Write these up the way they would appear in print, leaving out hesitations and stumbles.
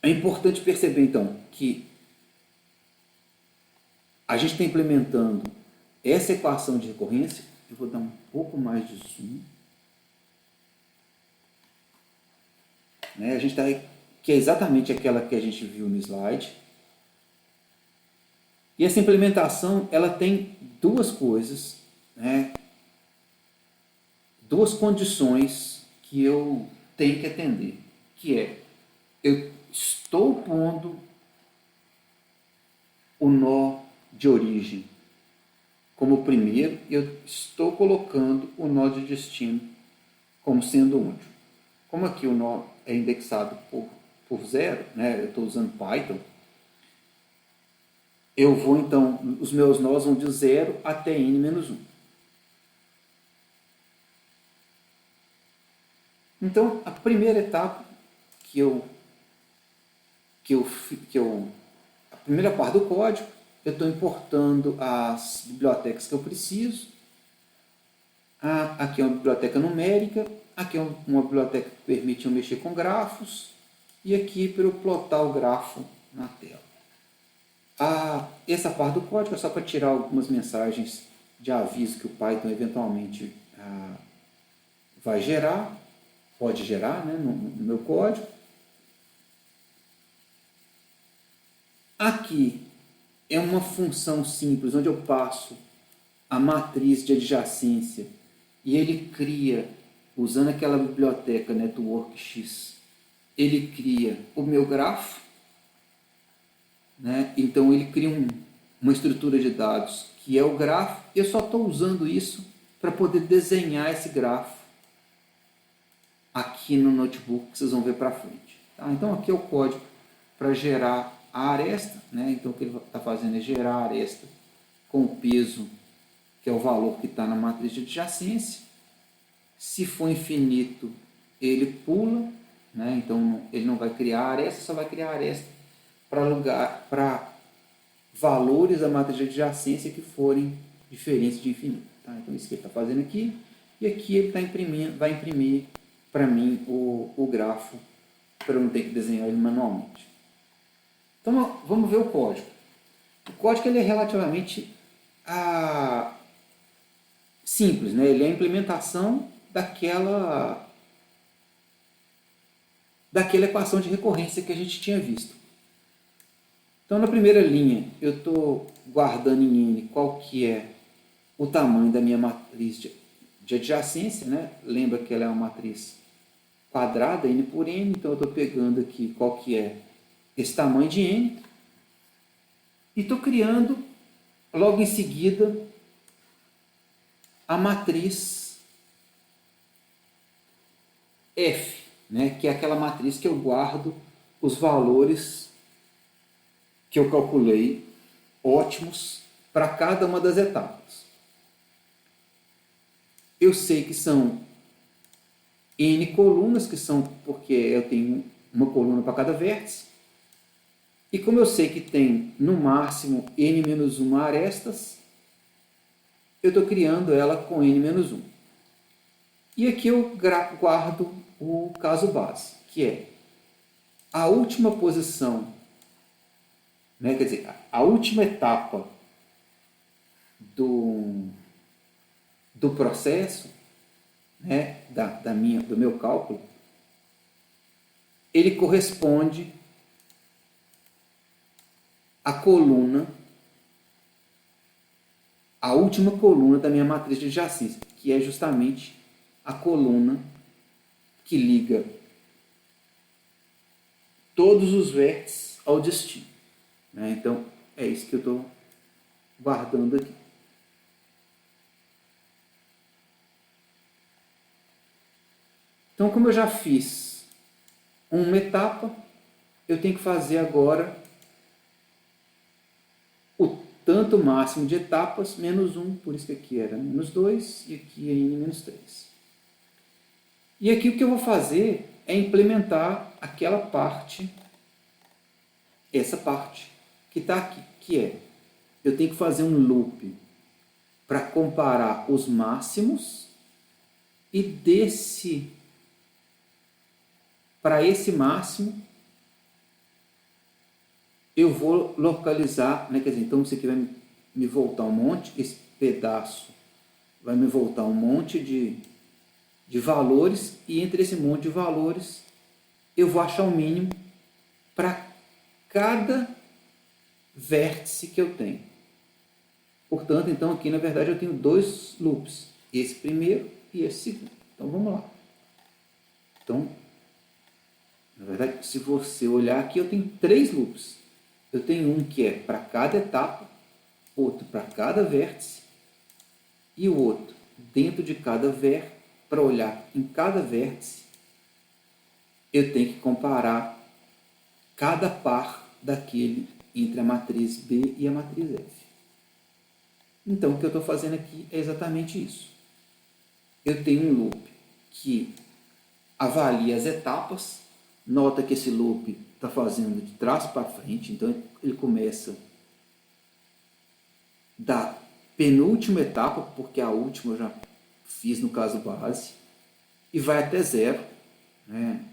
É importante perceber, então, que a gente está implementando essa equação de recorrência. Eu vou dar um pouco mais de zoom. Né? A gente está, que é exatamente aquela que a gente viu no slide. E essa implementação, ela tem duas coisas, né? Duas condições que eu tenho que atender, que é, eu estou pondo o nó de origem como primeiro e eu estou colocando o nó de destino como sendo último. Como aqui o nó é indexado por zero, né? Eu estou usando Python, eu vou então, os meus nós vão de 0 até n-1. Então, a primeira etapa a primeira parte do código, eu estou importando as bibliotecas que eu preciso. Aqui é uma biblioteca numérica, aqui é uma biblioteca que permite eu mexer com grafos, e aqui para eu plotar o grafo na tela. Essa parte do código é só para tirar algumas mensagens de aviso que o Python eventualmente vai gerar, pode gerar, né, no meu código. Aqui é uma função simples, onde eu passo a matriz de adjacência e ele cria, usando aquela biblioteca NetworkX, ele cria o meu grafo, né? Então ele cria uma estrutura de dados que é o grafo, e eu só estou usando isso para poder desenhar esse grafo aqui no notebook, que vocês vão ver para frente. Tá? Então aqui é o código para gerar a aresta, né? Então o que ele está fazendo é gerar a aresta com o peso, que é o valor que está na matriz de adjacência. Se for infinito, ele pula, né? Então ele não vai criar aresta, só vai criar aresta para valores da matriz de adjacência que forem diferentes de infinito. Tá? Então isso que ele está fazendo aqui, e aqui ele vai imprimir para mim o grafo, para eu não ter que desenhar ele manualmente. Então vamos ver o código. O código ele é relativamente simples, né? Ele é a implementação daquela equação de recorrência que a gente tinha visto. Então, na primeira linha, eu estou guardando em n qual que é o tamanho da minha matriz de adjacência, né? Lembra que ela é uma matriz quadrada, n por n, então eu estou pegando aqui qual que é esse tamanho de n, e estou criando, logo em seguida, a matriz F, né? Que é aquela matriz que eu guardo os valores que eu calculei ótimos para cada uma das etapas. Eu sei que são n colunas, que são porque eu tenho uma coluna para cada vértice. E como eu sei que tem no máximo n-1 arestas, eu estou criando ela com n-1. E aqui eu guardo o caso base, que é a última posição, né, quer dizer, a última etapa do processo, né, do meu cálculo, ele corresponde à coluna, a última coluna da minha matriz de adjacência, que é justamente a coluna que liga todos os vértices ao destino. Né? Então, é isso que eu estou guardando aqui. Então, como eu já fiz uma etapa, eu tenho que fazer agora o tanto máximo de etapas, menos 1, por isso que aqui era menos 2 e aqui é n-3. E aqui o que eu vou fazer é implementar aquela parte, essa parte que está aqui, que é, eu tenho que fazer um loop para comparar os máximos e para esse máximo eu vou localizar, né? Quer dizer, então isso aqui vai me voltar um monte, esse pedaço vai me voltar um monte de valores, e entre esse monte de valores eu vou achar o mínimo para cada vértice que eu tenho. Portanto, então aqui na verdade eu tenho dois loops, esse primeiro e esse segundo. Então vamos lá. Então, na verdade, se você olhar aqui, eu tenho três loops. Eu tenho um que é para cada etapa, outro para cada vértice e o outro dentro de cada vértice. Para olhar em cada vértice, eu tenho que comparar cada par daquele entre a matriz B e a matriz F. Então, o que eu estou fazendo aqui é exatamente isso. Eu tenho um loop que avalia as etapas. Nota que esse loop está fazendo de trás para frente, então ele começa da penúltima etapa, porque a última eu já fiz no caso base, e vai até zero. Né?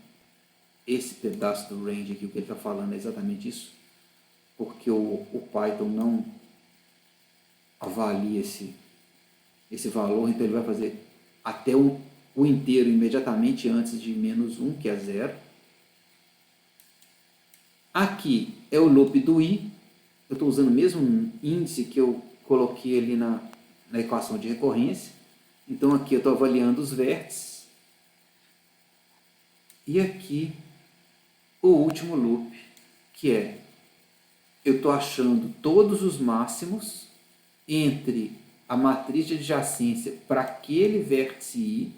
Esse pedaço do range aqui, o que ele está falando é exatamente isso, porque o Python não avalia esse valor, então ele vai fazer até o inteiro imediatamente antes de -1, que é zero. Aqui é o loop do i, eu estou usando o mesmo índice que eu coloquei ali na equação de recorrência. Então aqui eu estou avaliando os vértices. E aqui o último loop, que é, eu estou achando todos os máximos entre a matriz de adjacência para aquele vértice i,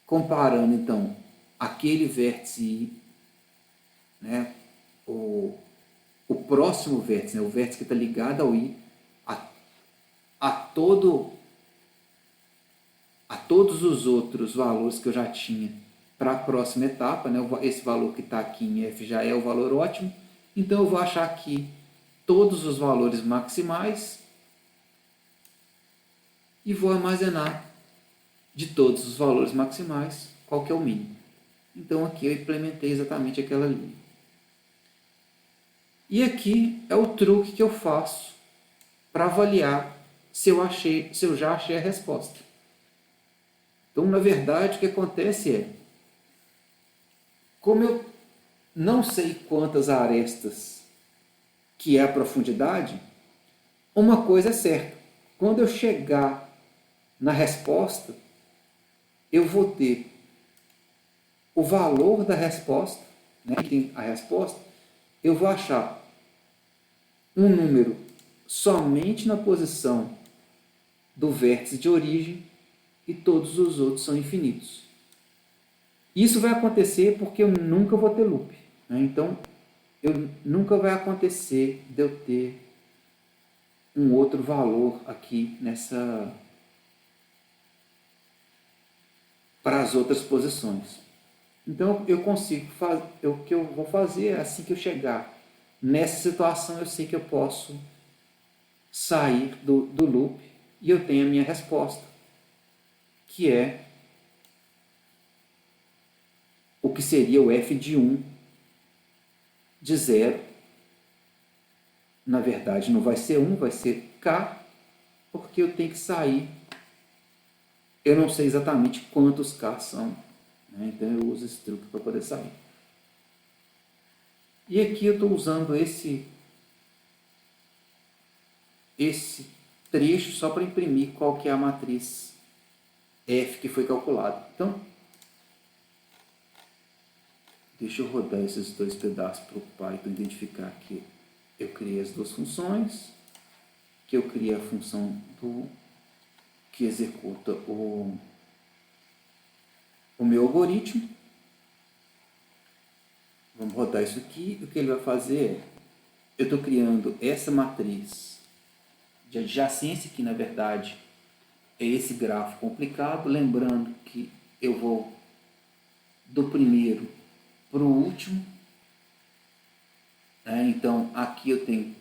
comparando então aquele vértice i, né, o próximo vértice, né, o vértice que está ligado ao i, a todos os outros valores que eu já tinha para a próxima etapa, né, esse valor que está aqui em F já é o valor ótimo, então eu vou achar aqui todos os valores maximais e vou armazenar de todos os valores maximais qual que é o mínimo. Então aqui eu implementei exatamente aquela linha. E aqui é o truque que eu faço para avaliar se eu já achei a resposta. Então, na verdade, o que acontece é, como eu não sei quantas arestas que é a profundidade, uma coisa é certa. Quando eu chegar na resposta, eu vou ter o valor da resposta, né, que tem a resposta, eu vou achar um número somente na posição do vértice de origem e todos os outros são infinitos. Isso vai acontecer porque eu nunca vou ter loop. Né? Então, nunca vai acontecer de eu ter um outro valor aqui para as outras posições. Então, eu consigo fazer, o que eu vou fazer assim que eu chegar nessa situação, eu sei que eu posso sair do loop e eu tenho a minha resposta, que é o que seria o f de 1 de 0. Na verdade, não vai ser 1, vai ser k, porque eu tenho que sair. Eu não sei exatamente quantos k são, né? Então eu uso esse truque para poder sair. E aqui eu estou usando esse trecho só para imprimir qual que é a matriz F que foi calculada. Então, deixa eu rodar esses dois pedaços para o Python identificar que eu criei as duas funções, que eu criei a função que executa o meu algoritmo. Vamos rodar isso aqui. O que ele vai fazer é, eu estou criando essa matriz de adjacência, que na verdade é esse grafo complicado. Lembrando que eu vou do primeiro para o último. Então aqui eu tenho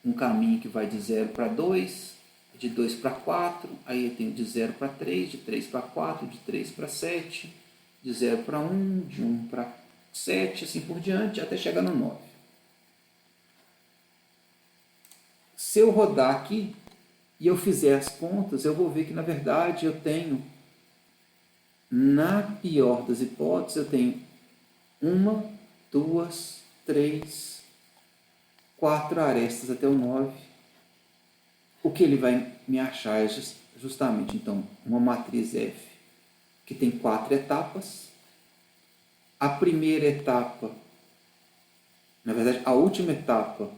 um caminho que vai de 0 para 2, de 2 para 4, aí eu tenho de 0 para 3, de 3 para 4, de 3 para 7, de 0 para 1, de 1 para 7, assim por diante, até chegar no 9. Se eu rodar aqui e eu fizer as contas, eu vou ver que, na verdade, eu tenho, na pior das hipóteses, eu tenho 1, 2, 3, 4 arestas até o 9. O que ele vai me achar é justamente, então, uma matriz F que tem 4 etapas. A primeira etapa, na verdade, a última etapa,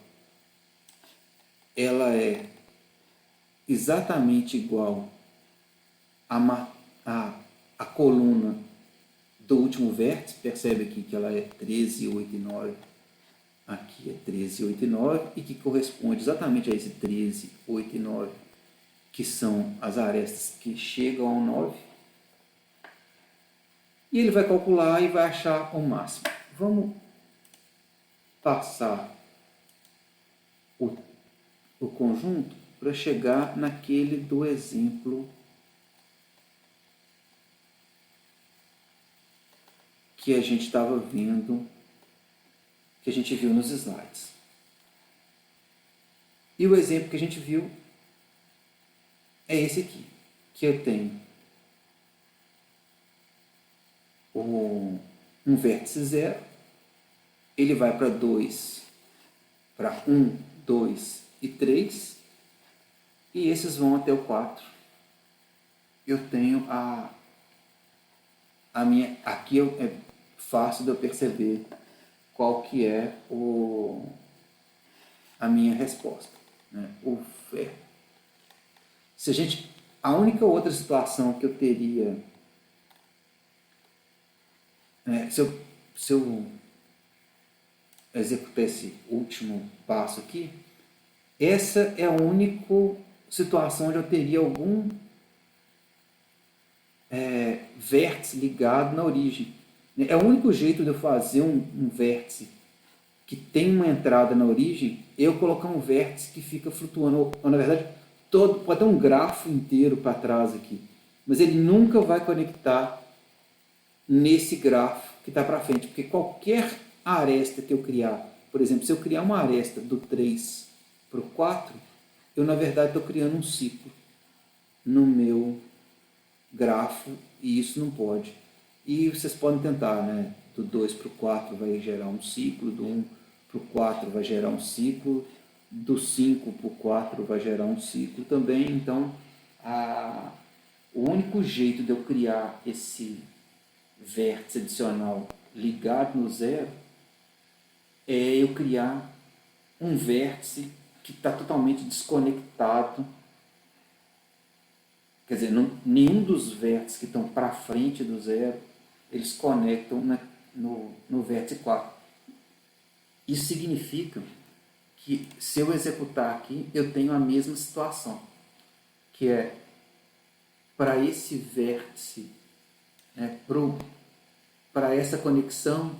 ela é exatamente igual a coluna do último vértice. Percebe aqui que ela é 13, 8 e 9. Aqui é 13, 8 e 9, e que corresponde exatamente a esse 13, 8 e 9, que são as arestas que chegam ao 9. E ele vai calcular e vai achar o máximo. Vamos passar o conjunto para chegar naquele do exemplo que a gente estava vendo, que a gente viu nos slides. E o exemplo que a gente viu é esse aqui, que eu tenho um vértice 0, ele vai para 2, para 1, 2 e 3, e esses vão até o 4. Eu tenho a minha, aqui é fácil de eu perceber qual que é a minha resposta, né? A única outra situação que eu teria, né, se eu executar esse último passo aqui, essa é a única situação onde eu teria algum vértice ligado na origem. É o único jeito de eu fazer um vértice que tem uma entrada na origem, eu colocar um vértice que fica flutuando, ou na verdade, pode ter um grafo inteiro para trás aqui, mas ele nunca vai conectar nesse grafo que está para frente, porque qualquer aresta que eu criar, por exemplo, se eu criar uma aresta do 3 para o 4, eu na verdade estou criando um ciclo no meu grafo, e isso não pode. E vocês podem tentar, né? Do 2 para o 4 vai gerar um ciclo, do 1 para o 4 vai gerar um ciclo, do 5 para o 4 vai gerar um ciclo também. Então, o único jeito de eu criar esse vértice adicional ligado no 0 é eu criar um vértice que está totalmente desconectado. Quer dizer, nenhum dos vértices que estão para frente do 0, eles conectam no vértice 4. Isso significa que, se eu executar aqui, eu tenho a mesma situação, que é, para esse vértice, né, para essa conexão,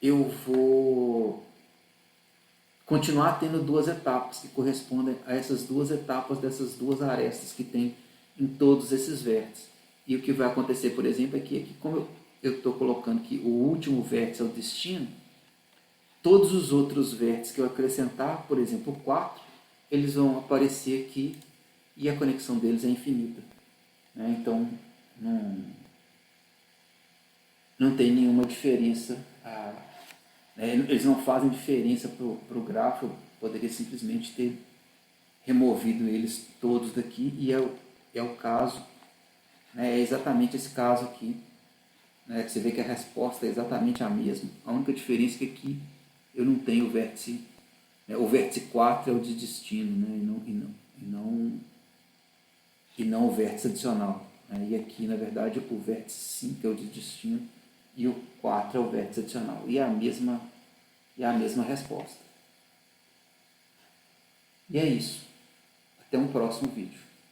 eu vou continuar tendo duas etapas que correspondem a essas duas etapas dessas duas arestas que tem em todos esses vértices. E o que vai acontecer, por exemplo, é que como eu estou colocando que o último vértice é o destino, todos os outros vértices que eu acrescentar, por exemplo, o 4, eles vão aparecer aqui e a conexão deles é infinita, né? Então, não tem nenhuma diferença, né? Eles não fazem diferença para o grafo. Eu poderia simplesmente ter removido eles todos daqui, e é o caso, né? É exatamente esse caso aqui, né? Você vê que a resposta é exatamente a mesma. A única diferença é que aqui eu não tenho o vértice, né? O vértice 4 é o de destino, né? E não o vértice adicional, né? E aqui, na verdade, o vértice 5 é o de destino e o 4 é o vértice adicional. E é a mesma resposta. E é isso. Até um próximo vídeo.